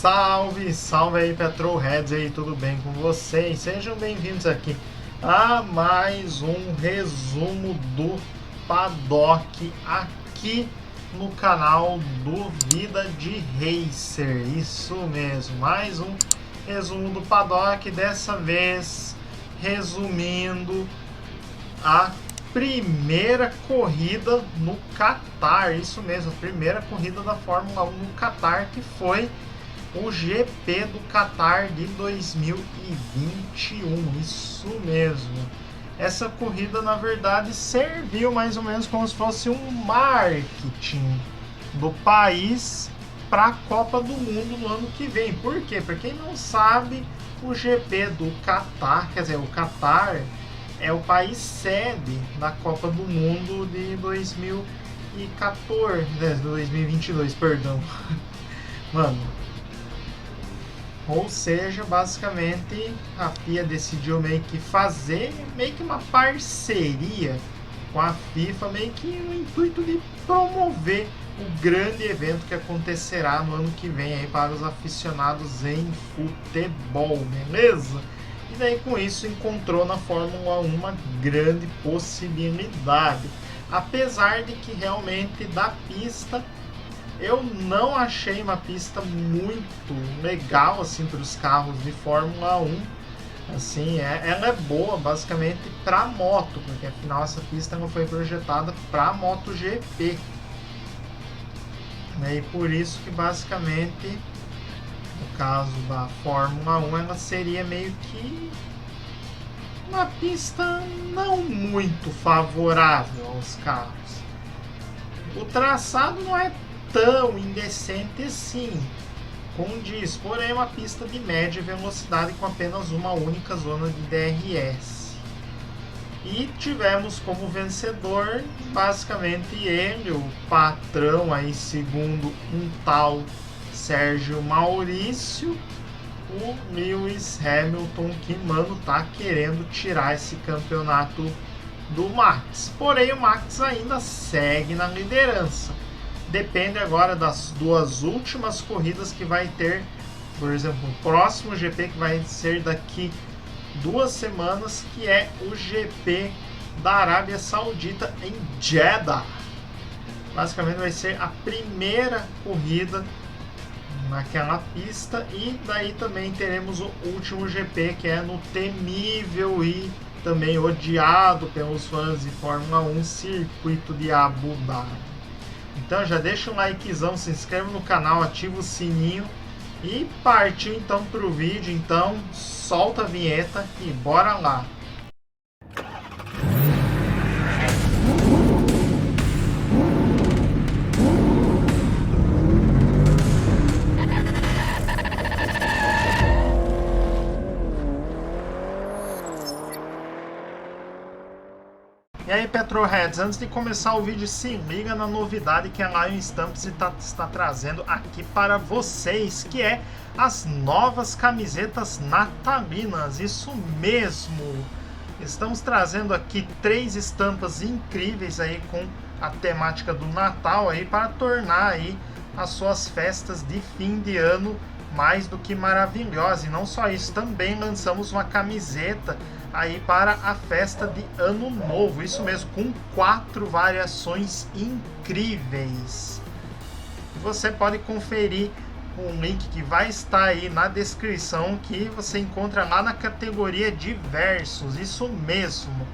Salve, salve aí Petrolheads aí, tudo bem com vocês? Sejam bem-vindos aqui a mais um resumo do Paddock aqui no canal do Vida de Racer. Isso mesmo, mais um resumo do Paddock, dessa vez resumindo a primeira corrida no Qatar. Isso mesmo, a primeira corrida da Fórmula 1 no Qatar, que foi o GP do Qatar de 2021, isso mesmo. Essa corrida, na verdade, serviu mais ou menos como se fosse um marketing do país para a Copa do Mundo no ano que vem. Por quê? Para quem não sabe, o GP do Qatar, quer dizer, o Qatar é o país sede da Copa do Mundo de 2014, 2022, perdão. Mano, ou seja, basicamente a FIA decidiu meio que fazer meio que uma parceria com a FIFA, meio que no intuito de promover o grande evento que acontecerá no ano que vem aí para os aficionados em futebol, beleza? E daí com isso encontrou na Fórmula 1 uma grande possibilidade, apesar de que realmente da pista eu não achei uma pista muito legal assim para os carros de Fórmula 1. Assim, ela é boa basicamente para moto, porque afinal essa pista não foi projetada para MotoGP. E por isso que basicamente no caso da Fórmula 1 ela seria meio que uma pista não muito favorável aos carros. O traçado não é tão indecente assim, como diz, porém é uma pista de média velocidade com apenas uma única zona de DRS. E tivemos como vencedor basicamente ele, o patrão aí, segundo um tal Sérgio Maurício, o Lewis Hamilton, que mano tá querendo tirar esse campeonato do Max. Porém o Max ainda segue na liderança. Depende agora das duas últimas corridas que vai ter, por exemplo, o próximo GP que vai ser daqui 2 semanas, que é o GP da Arábia Saudita em Jeddah. Basicamente vai ser a primeira corrida naquela pista, e daí também teremos o último GP, que é no temível e também odiado pelos fãs de Fórmula 1, circuito de Abu Dhabi. Então já deixa um likezão, se inscreve no canal, ativa o sininho e partiu então para o vídeo. Então solta a vinheta e bora lá. E aí Petrolheads, antes de começar o vídeo, se liga na novidade que a Lion Stamps está trazendo aqui para vocês, que é as novas camisetas natalinas. Isso mesmo, estamos trazendo aqui 3 estampas incríveis aí com a temática do Natal aí, para tornar aí as suas festas de fim de ano mais do que maravilhosas. E não só isso, também lançamos uma camiseta aí para a festa de Ano Novo, isso mesmo, com 4 variações incríveis. Você pode conferir o link que vai estar aí na descrição, que você encontra lá na categoria Diversos, isso mesmo.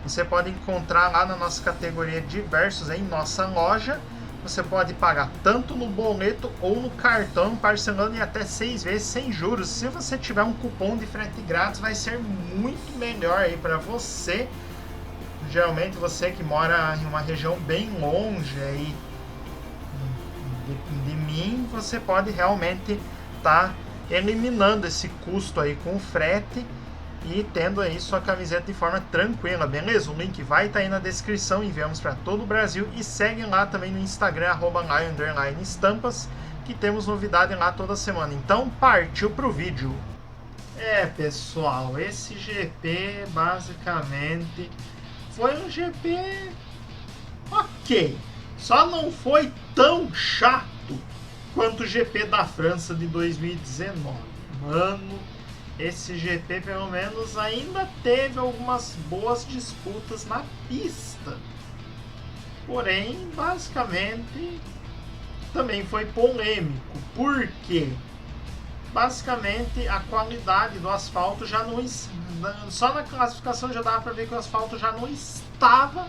Você pode encontrar lá na nossa categoria Diversos, em nossa loja. Você pode pagar tanto no boleto ou no cartão, parcelando em até 6 vezes sem juros. Se você tiver um cupom de frete grátis, vai ser muito melhor aí para você. Geralmente você que mora em uma região bem longe aí de mim, você pode realmente estar eliminando esse custo aí com o frete e tendo aí sua camiseta de forma tranquila, beleza? O link vai estar aí na descrição, enviamos para todo o Brasil, e segue lá também no Instagram, @lion_estampas, que temos novidade lá toda semana. Então partiu pro vídeo. Pessoal, esse GP basicamente foi um GP ok, só não foi tão chato quanto o GP da França de 2019. Mano, esse GP pelo menos ainda teve algumas boas disputas na pista. Porém, basicamente, também foi polêmico. Por quê? Basicamente, a qualidade do asfalto já não... Só na classificação já dava para ver que o asfalto já não estava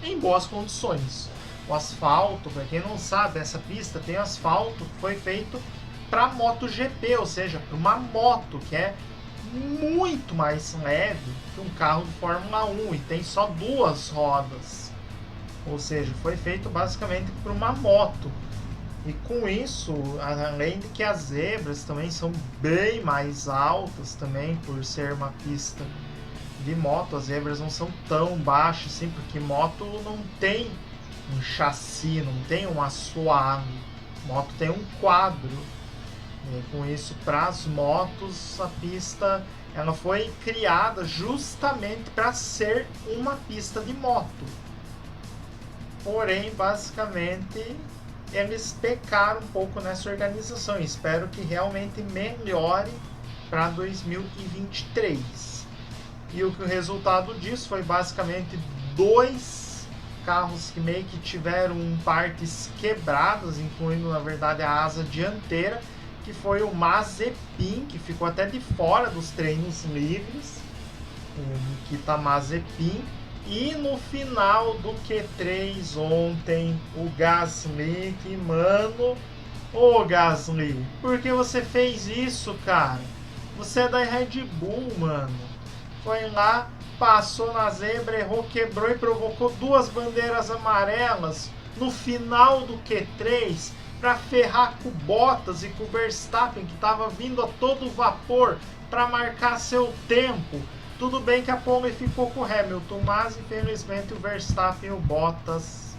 em boas condições. O asfalto, para quem não sabe, essa pista tem asfalto que foi feito para MotoGP, ou seja, para uma moto que é muito mais leve que um carro de Fórmula 1 e tem só 2 rodas. Ou seja, foi feito basicamente para uma moto. E com isso, além de que as zebras também são bem mais altas também, por ser uma pista de moto, as zebras não são tão baixas assim, porque moto não tem um chassi, não tem um assoalho, moto tem um quadro. E com isso, para as motos, a pista ela foi criada justamente para ser uma pista de moto. Porém, basicamente, eles pecaram um pouco nessa organização. Espero que realmente melhore para 2023. E o resultado disso foi basicamente 2 carros que meio que tiveram partes quebradas, incluindo na verdade a asa dianteira, que foi o Mazepin, que ficou até de fora dos treinos livres, o Nikita Mazepin. E no final do Q3 ontem, o Gasly, que mano, ô Gasly, por que você fez isso, cara? Você é da Red Bull, mano. Foi lá, passou na zebra, errou, quebrou e provocou 2 bandeiras amarelas no final do Q3 para ferrar com o Bottas e com o Verstappen, que estava vindo a todo vapor para marcar seu tempo. Tudo bem que a pole ficou com o Hamilton, mas infelizmente o Verstappen e o Bottas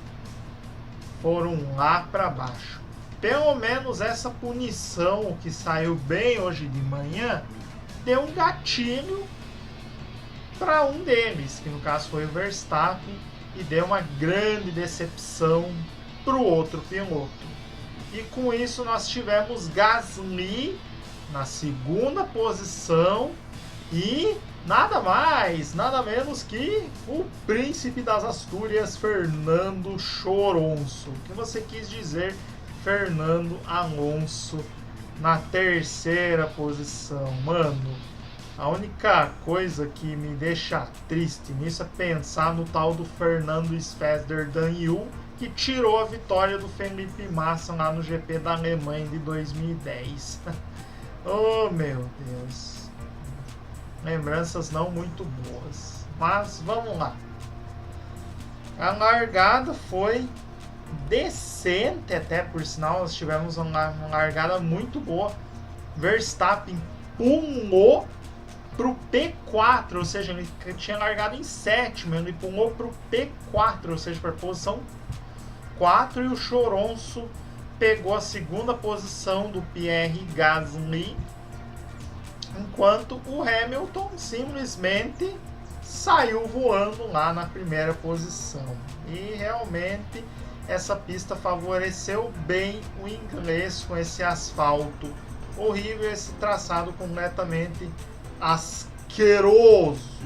foram lá para baixo. Pelo menos essa punição que saiu bem hoje de manhã deu um gatilho para um deles, que no caso foi o Verstappen, e deu uma grande decepção para o outro piloto. E com isso nós tivemos Gasly na segunda posição e nada mais, nada menos que o príncipe das Astúrias, Fernando Choronço. O que você quis dizer, Fernando Alonso, na terceira posição? Mano, a única coisa que me deixa triste nisso é pensar no tal do Fernando Faster Than You, que tirou a vitória do Felipe Massa lá no GP da Alemanha de 2010. Oh, meu Deus. Lembranças não muito boas. Mas vamos lá. A largada foi decente, até por sinal. Nós tivemos uma largada muito boa. Verstappen pulou pro P4, ou seja, ele tinha largado em 7º, ele pulou pro P4, ou seja, para a posição 4, e o Choronço pegou a segunda posição do Pierre Gasly, enquanto o Hamilton simplesmente saiu voando lá na primeira posição. E realmente essa pista favoreceu bem o inglês com esse asfalto horrível, esse traçado completamente asqueroso.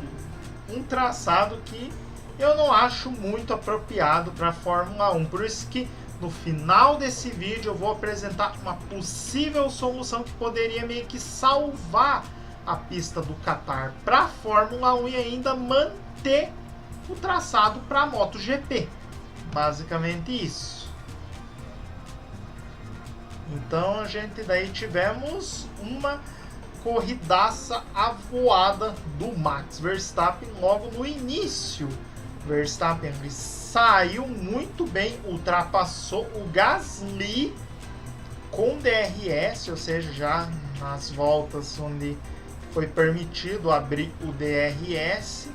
Um traçado que eu não acho muito apropriado para a Fórmula 1. Por isso que no final desse vídeo eu vou apresentar uma possível solução que poderia meio que salvar a pista do Qatar para a Fórmula 1 e ainda manter o traçado para a MotoGP. Basicamente isso. Então a gente daí tivemos uma corridaça avoada do Max Verstappen logo no início. Verstappen ele saiu muito bem, ultrapassou o Gasly com DRS, ou seja, já nas voltas onde foi permitido abrir o DRS,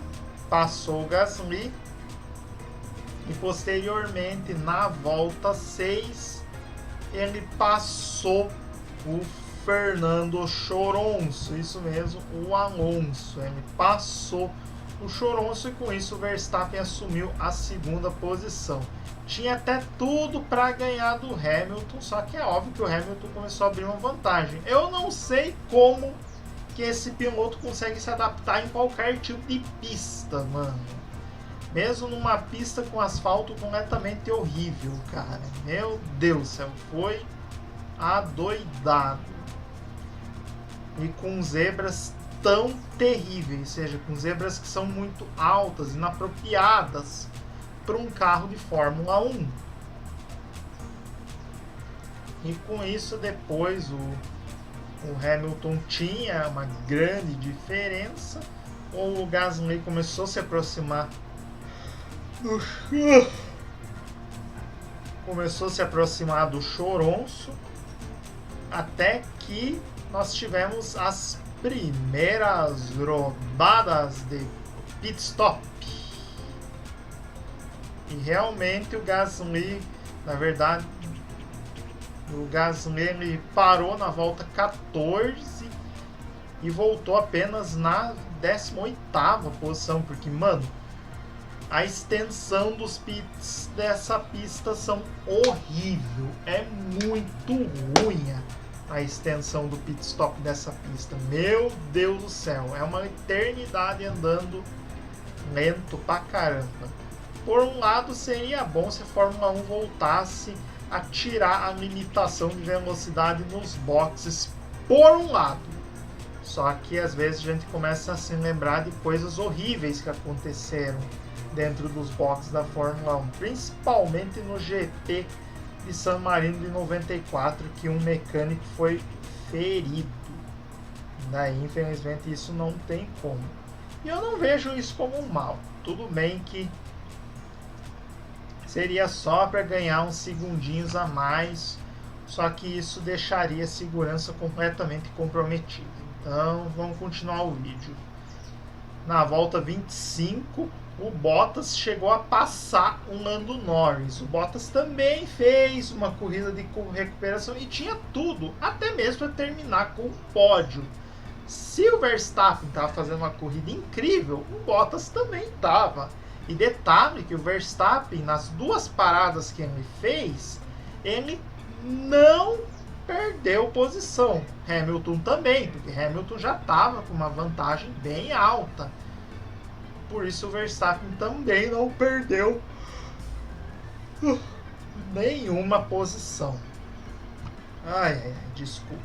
passou o Gasly e posteriormente na volta 6 ele passou o Fernando Choronço, isso mesmo, o Alonso. Ele passou o Choronço, e com isso o Verstappen assumiu a segunda posição. Tinha até tudo para ganhar do Hamilton, só que é óbvio que o Hamilton começou a abrir uma vantagem. Eu não sei como que esse piloto consegue se adaptar em qualquer tipo de pista, mano. Mesmo numa pista com asfalto completamente horrível, cara. Meu Deus do céu, foi adoidado. E com zebras tão terríveis, ou seja, com zebras que são muito altas, inapropriadas para um carro de Fórmula 1. E com isso depois o Hamilton tinha uma grande diferença. O Gasly começou a se aproximar do Choronço, até que nós tivemos as primeiras rodadas de pit stop. E realmente o Gasly, na verdade, ele parou na volta 14 e voltou apenas na 18ª posição, porque, mano, a extensão dos pits dessa pista são horrível. É muito ruim a extensão do pit stop dessa pista. Meu Deus do céu, é uma eternidade andando lento pra caramba. Por um lado, seria bom se a Fórmula 1 voltasse a tirar a limitação de velocidade nos boxes, por um lado. Só que às vezes a gente começa a se lembrar de coisas horríveis que aconteceram dentro dos boxes da Fórmula 1, principalmente no GP de San Marino de 94, que um mecânico foi ferido. Daí, infelizmente, isso não tem como. E eu não vejo isso como um mal. Tudo bem que seria só para ganhar uns segundinhos a mais, só que isso deixaria a segurança completamente comprometida. Então, vamos continuar o vídeo. Na volta 25, o Bottas chegou a passar o Lando Norris. O Bottas também fez uma corrida de recuperação e tinha tudo, até mesmo para terminar com o pódio. Se o Verstappen estava fazendo uma corrida incrível, o Bottas também estava. E detalhe que o Verstappen, nas duas paradas que ele fez, ele não perdeu posição. Hamilton também, porque Hamilton já estava com uma vantagem bem alta. Por isso o Verstappen também não perdeu nenhuma posição. Ai, desculpe.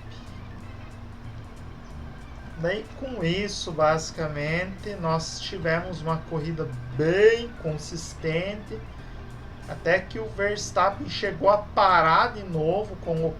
Daí com isso, basicamente, nós tivemos uma corrida bem consistente, até que o Verstappen chegou a parar de novo com o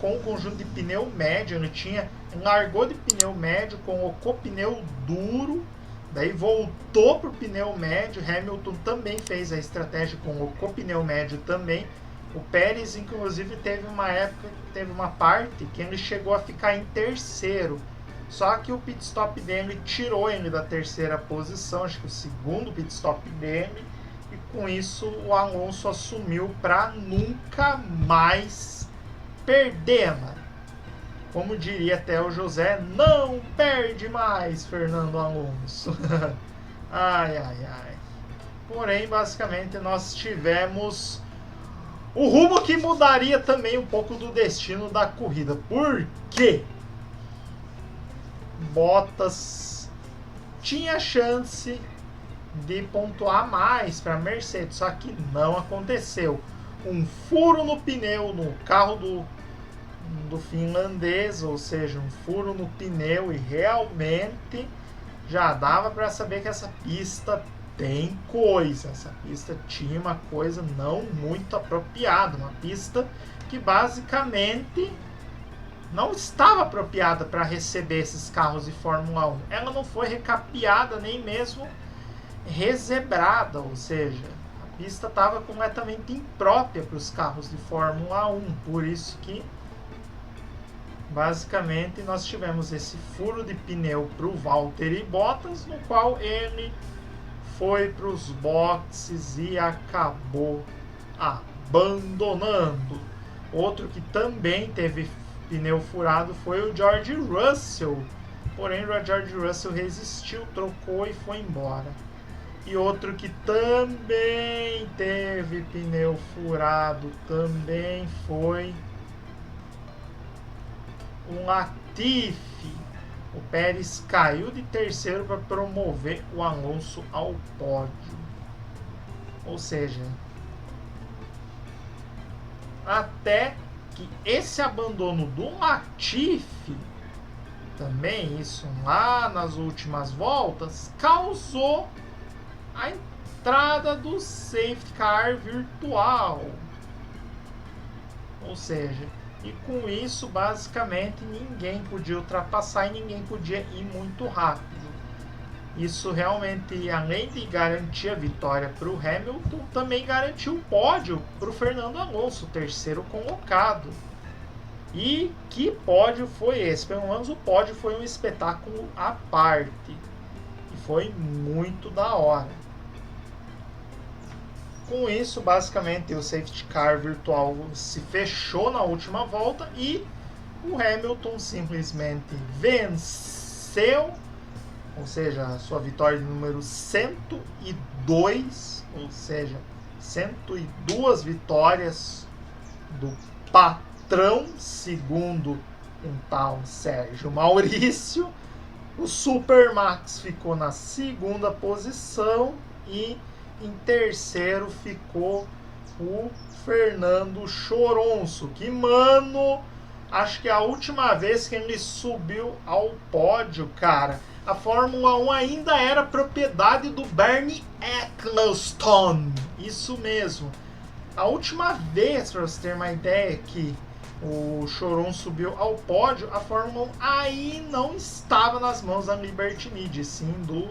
um conjunto de pneu médio. Ele largou de pneu médio, colocou pneu duro, daí voltou para o pneu médio. Hamilton também fez a estratégia, colocou pneu médio também. O Pérez, inclusive, teve uma parte que ele chegou a ficar em terceiro. Só que o pit stop dele tirou ele da terceira posição, acho que o segundo pit stop dele. E com isso o Alonso assumiu para nunca mais perder, mano. Como diria até o José, não perde mais, Fernando Alonso. Ai. Porém, basicamente, nós tivemos o rumo que mudaria também um pouco do destino da corrida. Por quê? Bottas tinha chance de pontuar mais para a Mercedes, só que não aconteceu. Um furo no pneu no carro do finlandês, ou seja, um furo no pneu, e realmente já dava para saber que essa pista tem coisa. Essa pista tinha uma coisa não muito apropriada, uma pista que basicamente não estava apropriada para receber esses carros de Fórmula 1. Ela não foi recapeada, nem mesmo rezebrada, ou seja, a pista estava completamente imprópria para os carros de Fórmula 1. Por isso que basicamente nós tivemos esse furo de pneu para o Valtteri Bottas, no qual ele foi para os boxes e acabou abandonando. Outro que também teve pneu furado foi o George Russell, Porém, o George Russell resistiu, trocou e foi embora. E outro que também teve pneu furado também foi o Latifi. O Pérez caiu de terceiro para promover o Alonso ao pódio. Ou seja, até que esse abandono do Latifi, também isso lá nas últimas voltas, causou a entrada do safety car virtual. Ou seja, e com isso basicamente ninguém podia ultrapassar e ninguém podia ir muito rápido. Isso realmente, além de garantir a vitória para o Hamilton, também garantiu o pódio para o Fernando Alonso, terceiro colocado. E que pódio foi esse? Pelo menos o pódio foi um espetáculo à parte. E foi muito da hora. Com isso, basicamente, o safety car virtual se fechou na última volta e o Hamilton simplesmente venceu, ou seja, a sua vitória de número 102, ou seja, 102 vitórias do patrão, segundo um tal Sérgio Maurício. O Supermax ficou na segunda posição e em terceiro ficou o Fernando Choronço, que, mano, acho que a última vez que ele subiu ao pódio, cara, a Fórmula 1 ainda era propriedade do Bernie Ecclestone. Isso mesmo. A última vez, para você ter uma ideia, que o Choron subiu ao pódio, a Fórmula 1 aí não estava nas mãos da Liberty Media, sim do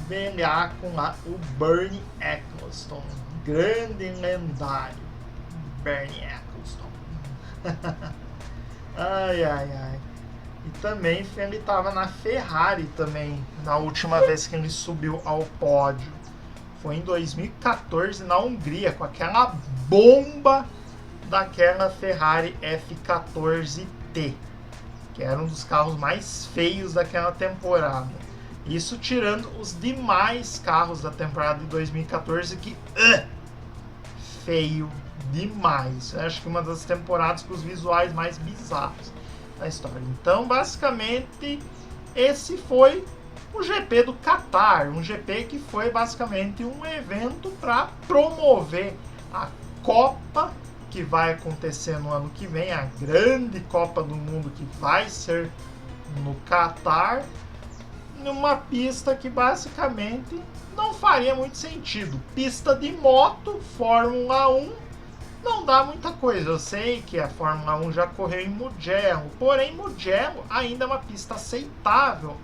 velhaco lá, o Bernie Ecclestone, grande lendário Bernie Ecclestone. ai. E também ele estava na Ferrari também, na última vez que ele subiu ao pódio. Foi em 2014 na Hungria, com aquela bomba daquela Ferrari F14T, que era um dos carros mais feios daquela temporada. Isso tirando os demais carros da temporada de 2014, que feio demais. Eu acho que uma das temporadas com os visuais mais bizarros da história. Então, basicamente, esse foi o GP do Qatar. Um GP que foi basicamente um evento para promover a Copa que vai acontecer no ano que vem, a grande Copa do Mundo que vai ser no Qatar, numa pista que basicamente não faria muito sentido. Pista de moto, Fórmula 1, não dá muita coisa. Eu sei que a Fórmula 1 já correu em Mugello, porém Mugello ainda é uma pista aceitável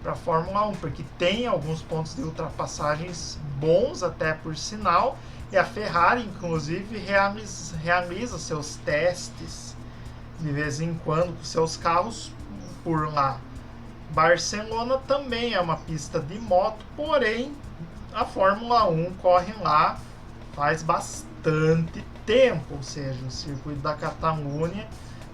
para a Fórmula 1, porque tem alguns pontos de ultrapassagens bons, até por sinal, e a Ferrari inclusive realiza seus testes de vez em quando com seus carros por lá. Barcelona também é uma pista de moto, porém a Fórmula 1 corre lá faz bastante tempo, ou seja, o circuito da Catalunha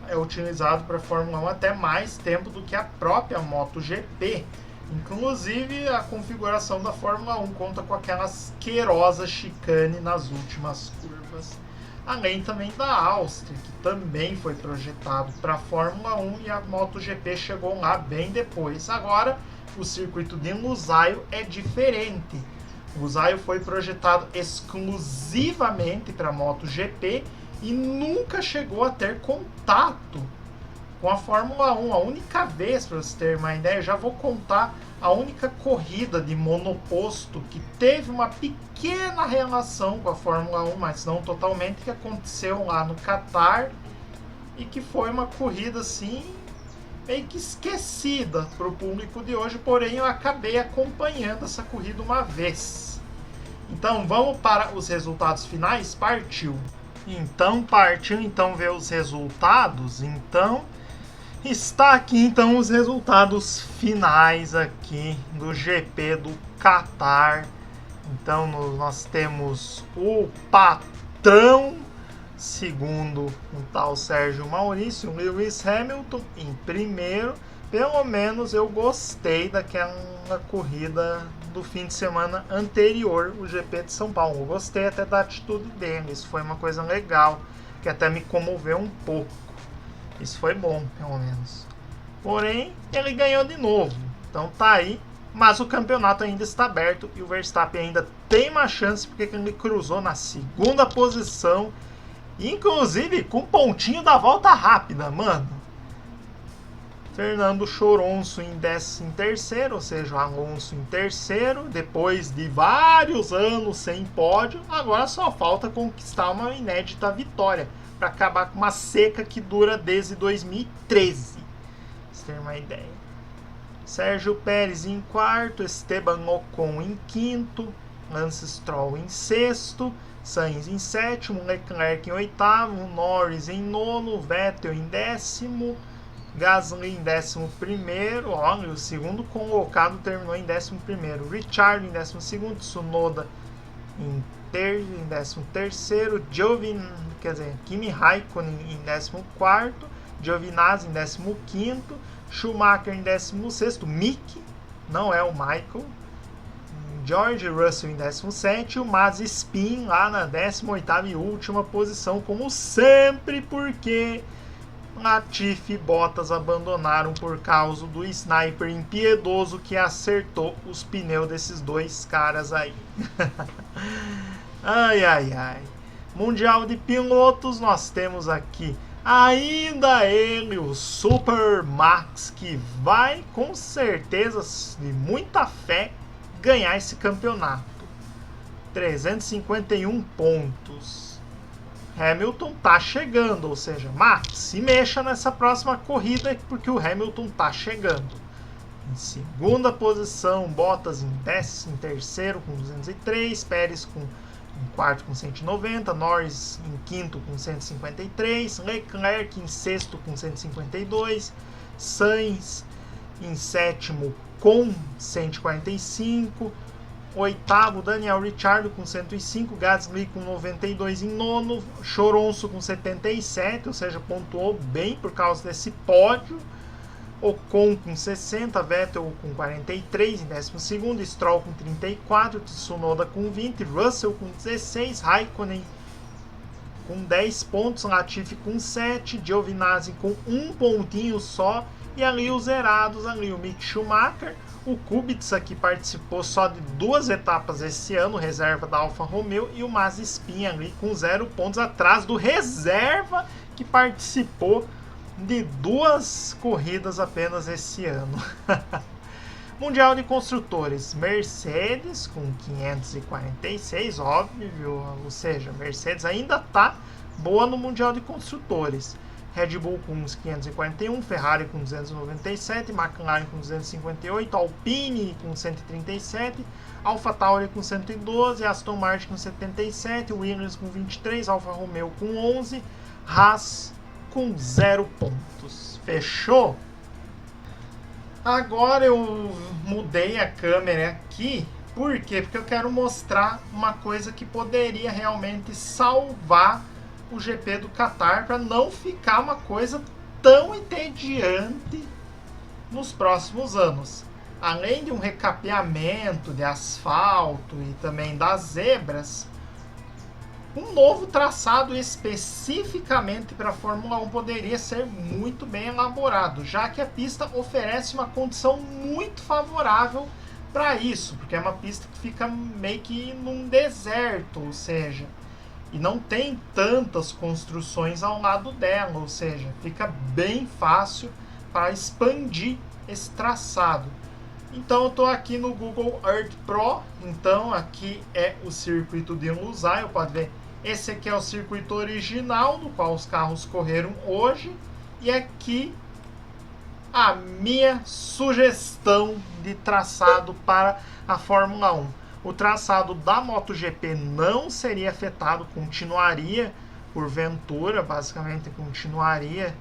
é utilizado para a Fórmula 1 até mais tempo do que a própria MotoGP. Inclusive, a configuração da Fórmula 1 conta com aquela asquerosa chicane nas últimas curvas. Além também da Áustria, que também foi projetado para a Fórmula 1 e a MotoGP chegou lá bem depois. Agora, o circuito de Lusail é diferente. O Lusail foi projetado exclusivamente para a MotoGP e nunca chegou a ter contato com a Fórmula 1. A única vez, para você ter uma ideia, eu já vou contar a única corrida de monoposto que teve uma pequena relação com a Fórmula 1, mas não totalmente, que aconteceu lá no Qatar e que foi uma corrida assim meio que esquecida para o público de hoje, porém eu acabei acompanhando essa corrida uma vez. Então vamos para os resultados finais. Partiu ver os resultados. Então está aqui então os resultados finais aqui do GP do Qatar. Então nós temos o patrão, segundo o tal Sérgio Maurício, Lewis Hamilton em primeiro, pelo menos eu gostei daquela corrida do fim de semana anterior, o GP de São Paulo. Eu gostei até da atitude dele, isso foi uma coisa legal, que até me comoveu um pouco. Isso foi bom, pelo menos. Porém, ele ganhou de novo, então tá aí. Mas o campeonato ainda está aberto e o Verstappen ainda tem uma chance, porque ele cruzou na segunda posição, inclusive com pontinho da volta rápida, mano. Fernando Choronço em 13º, ou seja, o Alonso em terceiro, depois de vários anos sem pódio, agora só falta conquistar uma inédita vitória, para acabar com uma seca que dura desde 2013. Pra vocês terem uma ideia. Sérgio Pérez em quarto, Esteban Ocon em quinto, Lance Stroll em sexto, Sainz em sétimo, Leclerc em oitavo, Norris em nono, Vettel em décimo, Gasly em 11º, olha, o segundo colocado terminou em 11º, Ricciardo em 12º, Tsunoda em 13º, Kimi Raikkonen em 14º, Giovinazzi em 15º, Schumacher em 16º, Mick, não é o Michael, George Russell em 17º, o Mazepin lá na 18ª e última posição, como sempre, porque Latifi e Bottas abandonaram por causa do sniper impiedoso que acertou os pneus desses dois caras aí. Ai, ai, ai. Mundial de pilotos, nós temos aqui ainda ele, o Super Max, que vai com certeza, de muita fé, ganhar esse campeonato. 351 pontos. Hamilton tá chegando, ou seja, Max, se mexa nessa próxima corrida porque o Hamilton tá chegando. Em segunda posição, Bottas em 13º com 203, Pérez em quarto com 190, Norris em quinto com 153, Leclerc em sexto com 152, Sainz em sétimo com 145, oitavo Daniel Ricciardo com 105, Gasly com 92 em nono, Choronço com 77, ou seja, pontuou bem por causa desse pódio, Ocon com 60, Vettel com 43 em 12º, Stroll com 34, Tsunoda com 20, Russell com 16, Raikkonen com 10 pontos, Latifi com 7, Giovinazzi com 1 pontinho só, e ali os zerados, ali o Mick Schumacher, o Kubica, que participou só de 2 etapas esse ano, reserva da Alfa Romeo, e o Mazepin ali com 0 pontos atrás do reserva, que participou de 2 corridas apenas esse ano. Mundial de Construtores, Mercedes com 546, óbvio, ou seja, Mercedes ainda está boa no Mundial de Construtores. Red Bull com uns 541, Ferrari com 297, McLaren com 258, Alpine com 137, AlphaTauri com 112, Aston Martin com 77, Williams com 23, Alfa Romeo com 11, Haas com 0 pontos. Fechou? Agora eu mudei a câmera aqui. Por quê? Porque eu quero mostrar uma coisa que poderia realmente salvar o GP do Qatar para não ficar uma coisa tão entediante nos próximos anos. Além de um recapeamento de asfalto e também das zebras, um novo traçado especificamente para a Fórmula 1 poderia ser muito bem elaborado, já que a pista oferece uma condição muito favorável para isso, porque é uma pista que fica meio que num deserto, ou seja, e não tem tantas construções ao lado dela, ou seja, fica bem fácil para expandir esse traçado. Então eu estou aqui no Google Earth Pro, então aqui é o circuito de Lusail, pode ver, esse aqui é o circuito original no qual os carros correram hoje, e aqui a minha sugestão de traçado para a Fórmula 1. O traçado da MotoGP não seria afetado, continuaria porventura, basicamente continuaria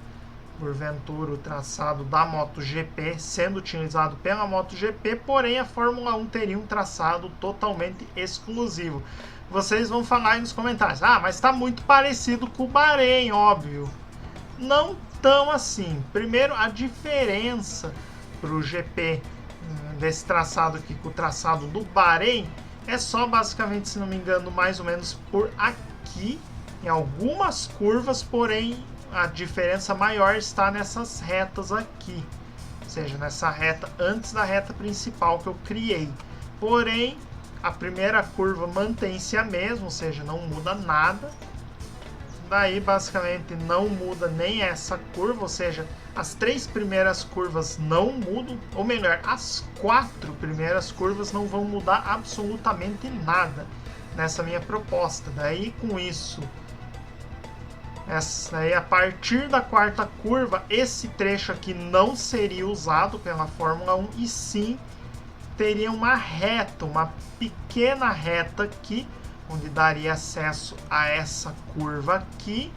porventura o traçado da MotoGP sendo utilizado pela MotoGP, porém a Fórmula 1 teria um traçado totalmente exclusivo. Vocês vão falar aí nos comentários, mas está muito parecido com o Bahrein, óbvio. Não tão assim. Primeiro, a diferença para o GP desse traçado aqui com o traçado do Bahrein é só basicamente, se não me engano, mais ou menos por aqui, em algumas curvas, porém a diferença maior está nessas retas aqui, ou seja, nessa reta antes da reta principal que eu criei. Porém, a primeira curva mantém-se a mesma, ou seja, não muda nada. Daí basicamente não muda nem essa curva, ou seja, as 3 primeiras curvas não mudam, ou melhor, as 4 primeiras curvas não vão mudar absolutamente nada nessa minha proposta. Daí com isso, aí, a partir da 4ª curva, esse trecho aqui não seria usado pela Fórmula 1 e sim teria uma reta, uma pequena reta aqui, onde daria acesso a essa curva aqui.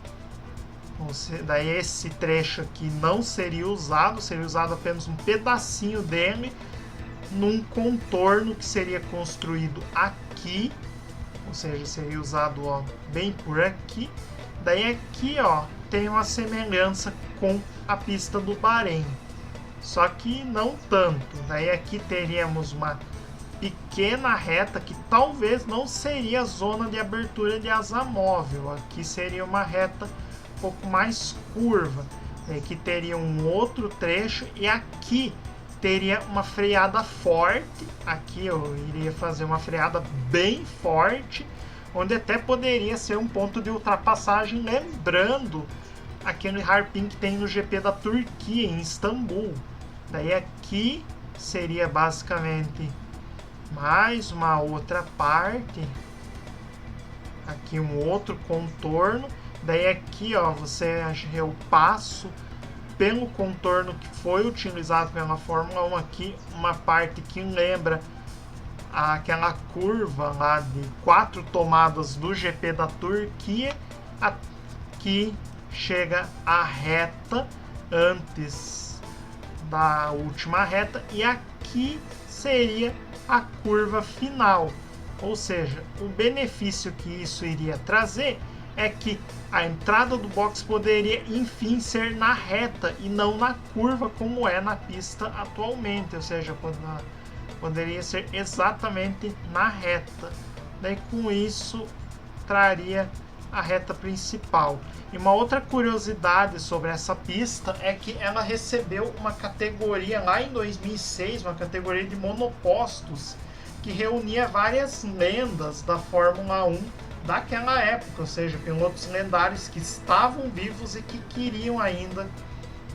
Daí esse trecho aqui não seria usado apenas um pedacinho dele num contorno que seria construído aqui, ou seja, seria usado, ó, bem por aqui. Daí aqui, ó, tem uma semelhança com a pista do Bahrein, só que não tanto. Daí aqui teríamos uma pequena reta que talvez não seria a zona de abertura de asa móvel. Aqui seria uma reta um pouco mais curva. Aqui teria um outro trecho e aqui teria uma freada forte. Aqui eu iria fazer uma freada bem forte, onde até poderia ser um ponto de ultrapassagem, lembrando aquele hairpin que tem no GP da Turquia, em Istambul. Daí aqui seria basicamente mais uma outra parte, aqui um outro contorno. Daí aqui, ó, eu passo pelo contorno que foi utilizado pela Fórmula 1 aqui, uma parte que lembra aquela curva lá de 4 tomadas do GP da Turquia. Aqui chega a reta antes da última reta e aqui seria a curva final. Ou seja, o benefício que isso iria trazer é que a entrada do box poderia enfim ser na reta e não na curva como é na pista atualmente, ou seja, poderia ser exatamente na reta. Daí com isso traria a reta principal. E uma outra curiosidade sobre essa pista é que ela recebeu uma categoria lá em 2006, uma categoria de monopostos, que reunia várias lendas da Fórmula 1 daquela época, ou seja, pilotos lendários que estavam vivos e que queriam ainda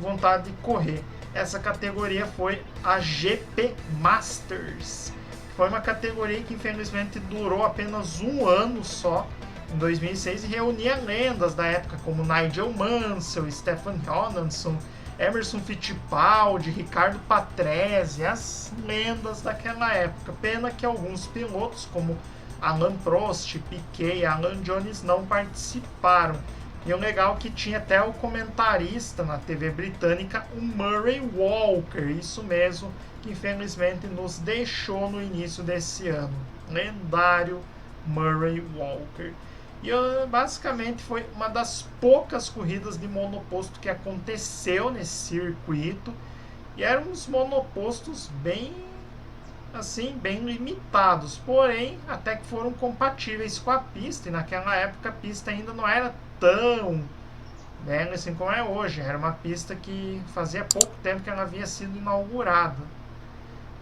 vontade de correr. Essa categoria foi a GP Masters. Foi uma categoria que infelizmente durou apenas um ano só, em 2006, e reunia lendas da época como Nigel Mansell, Stefan Johansson, Emerson Fittipaldi, Ricardo Patrese, as lendas daquela época. Pena que alguns pilotos como Alain Prost, Piquet e Alan Jones não participaram. E o legal é que tinha até o comentarista na TV britânica, o Murray Walker, isso mesmo, que infelizmente nos deixou no início desse ano. Lendário Murray Walker. E basicamente foi uma das poucas corridas de monoposto que aconteceu nesse circuito. E eram uns monopostos bem limitados, porém até que foram compatíveis com a pista. E naquela época a pista ainda não era tão velha assim como é hoje. Era uma pista que fazia pouco tempo que ela havia sido inaugurada.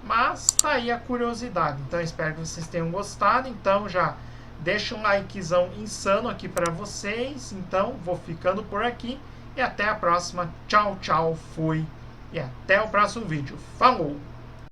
Mas tá aí a curiosidade. Então espero que vocês tenham gostado. Então já deixa um likezão insano aqui para vocês. Então vou ficando por aqui e até a próxima. Tchau, tchau, fui e até o próximo vídeo. Falou!